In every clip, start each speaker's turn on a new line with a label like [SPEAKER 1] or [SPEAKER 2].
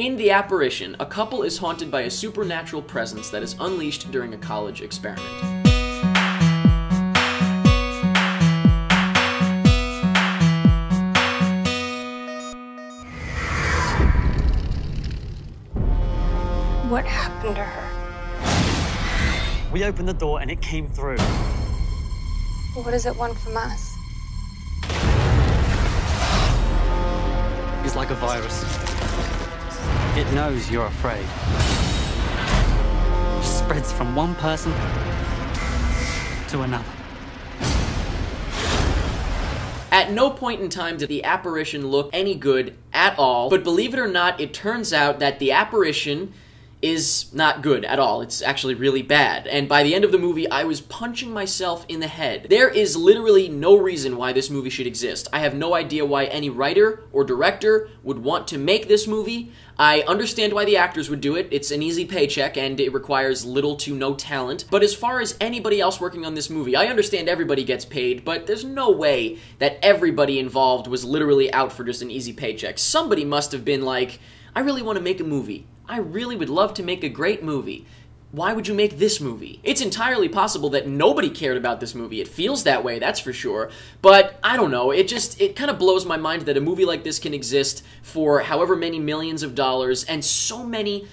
[SPEAKER 1] In The Apparition, a couple is haunted by a supernatural presence that is unleashed during a college experiment.
[SPEAKER 2] What happened to her?
[SPEAKER 3] We opened the door and it came through.
[SPEAKER 2] What does it want from us?
[SPEAKER 3] It's like a virus. It knows you're afraid. It spreads from one person to another.
[SPEAKER 1] At no point in time did The Apparition look any good at all, but believe it or not, it turns out that The Apparition is not good at all. It's actually really bad. And by the end of the movie, I was punching myself in the head. There is literally no reason why this movie should exist. I have no idea why any writer or director would want to make this movie. I understand why the actors would do it. It's an easy paycheck and it requires little to no talent. But as far as anybody else working on this movie, I understand everybody gets paid, but there's no way that everybody involved was literally out for just an easy paycheck. Somebody must have been like, I really want to make a movie. I really would love to make a great movie. Why would you make this movie? It's entirely possible that nobody cared about this movie. It feels that way, that's for sure. But I don't know, it kind of blows my mind that a movie like this can exist for however many millions of dollars, and so many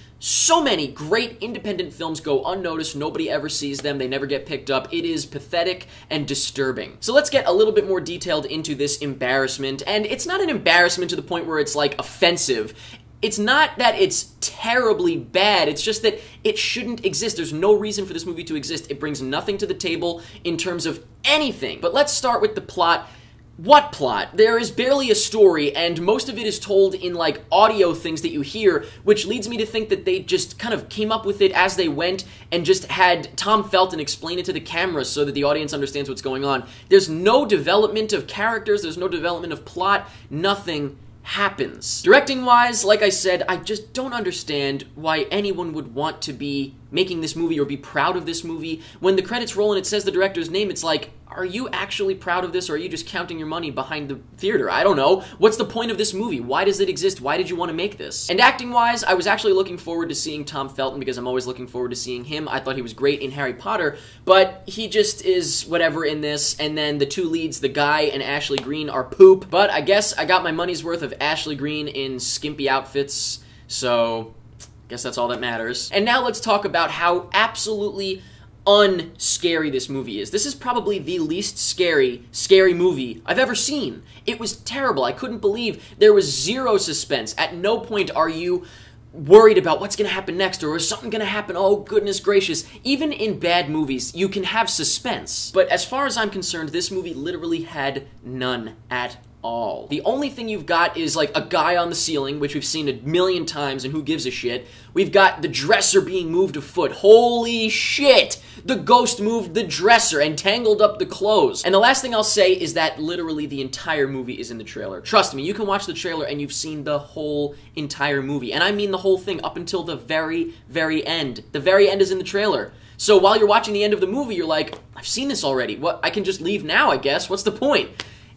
[SPEAKER 1] great independent films go unnoticed. Nobody ever sees them. They never get picked up. It is pathetic and disturbing. So let's get a little bit more detailed into this embarrassment. And it's not an embarrassment to the point where it's like offensive. It's not that it's terribly bad, it's just that it shouldn't exist. There's no reason for this movie to exist. It brings nothing to the table in terms of anything. But let's start with the plot. What plot? There is barely a story, and most of it is told in, like, audio things that you hear, which leads me to think that they just kind of came up with it as they went and just had Tom Felton explain it to the camera so that the audience understands what's going on. There's no development of characters, there's no development of plot, nothing happens. Directing-wise, like I said, I just don't understand why anyone would want to be making this movie or be proud of this movie. When the credits roll and it says the director's name, it's like, are you actually proud of this, or are you just counting your money behind the theater? I don't know. What's the point of this movie? Why does it exist? Why did you want to make this? And acting-wise, I was actually looking forward to seeing Tom Felton because I'm always looking forward to seeing him. I thought he was great in Harry Potter, but he just is whatever in this, and then the two leads, the guy and Ashley Greene, are poop. But I guess I got my money's worth of Ashley Greene in skimpy outfits, so I guess that's all that matters. And now let's talk about how absolutely unscary this movie is. This is probably the least scary movie I've ever seen. It was terrible. I couldn't believe there was zero suspense. At no point are you worried about what's going to happen next, or is something going to happen? Oh, goodness gracious. Even in bad movies, you can have suspense. But as far as I'm concerned, this movie literally had none at all. The only thing you've got is like a guy on the ceiling, which we've seen a million times, and who gives a shit. We've got the dresser being moved a foot. Holy shit! The ghost moved the dresser and tangled up the clothes. And the last thing I'll say is that literally the entire movie is in the trailer. Trust me, you can watch the trailer and you've seen the whole entire movie. And I mean the whole thing up until the very, very end. The very end is in the trailer. So while you're watching the end of the movie, you're like, I've seen this already. What? I can just leave now, I guess. What's the point?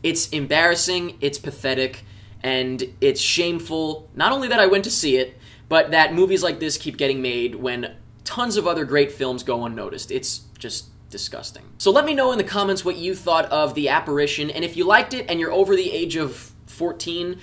[SPEAKER 1] It's embarrassing, it's pathetic, and it's shameful, not only that I went to see it, but that movies like this keep getting made when tons of other great films go unnoticed. It's just disgusting. So let me know in the comments what you thought of The Apparition, and if you liked it and you're over the age of 14,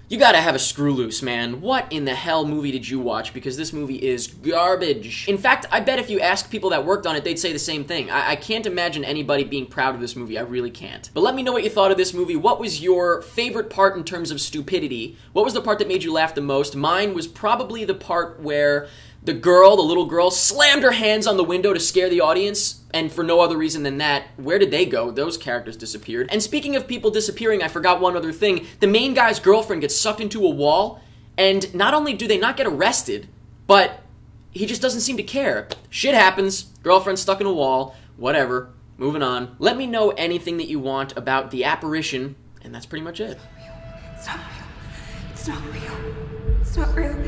[SPEAKER 1] you gotta have a screw loose, man. What in the hell movie did you watch? Because this movie is garbage. In fact, I bet if you ask people that worked on it, they'd say the same thing. I can't imagine anybody being proud of this movie. I really can't. But let me know what you thought of this movie. What was your favorite part in terms of stupidity? What was the part that made you laugh the most? Mine was probably the part where the little girl, slammed her hands on the window to scare the audience, and for no other reason than that. Where did they go? Those characters disappeared. And speaking of people disappearing, I forgot one other thing. The main guy's girlfriend gets sucked into a wall, and not only do they not get arrested, but he just doesn't seem to care. Shit happens. Girlfriend stuck in a wall. Whatever. Moving on. Let me know anything that you want about The Apparition, and that's pretty much it.
[SPEAKER 2] It's not real. It's not real. It's not real.